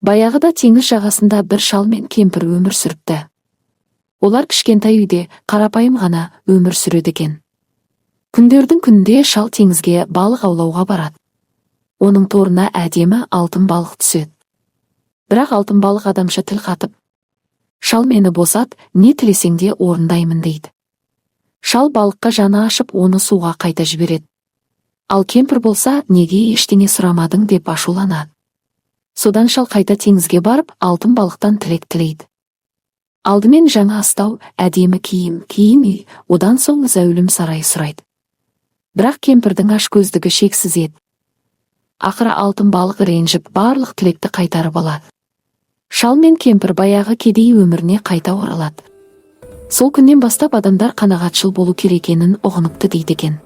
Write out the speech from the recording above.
Баяғыда теңіз жағасында бір шал мен кемпір өмір сүріпті. Олар кішкентай үйде қарапайым ғана өмір сүреді екен. Күндердің күнінде шал теңізге балық аулауға барады. Оның торына әдемі алтын балық түседі. Бірақ алтын балық адамша тіл қатып: «Шал, мені босат, не тілесең де орындаймын» дейді. Шал балыққа жаны ашып, оны суға қайта жібереді. Ал кемпір болса, неге ештеңе сұрамадың деп ашуланады. Содан шал қайта теңізге барып, алтын балықтан тілек тілейді. Алдымен жаңа астау, әдемі киім үй, одан соң зәулім сарай сұрайды. Бірақ кемпірдің ашкөздігі шексіз еді. Ақыры алтын балық ренжіп барлық тілекті қайтарып алады. Шал мен кемпір баяғы кедей өміріне қайта оралады. Сол күннен бастап адамдар қанағатшыл болу керек екенін ұғыныпты дейді екен.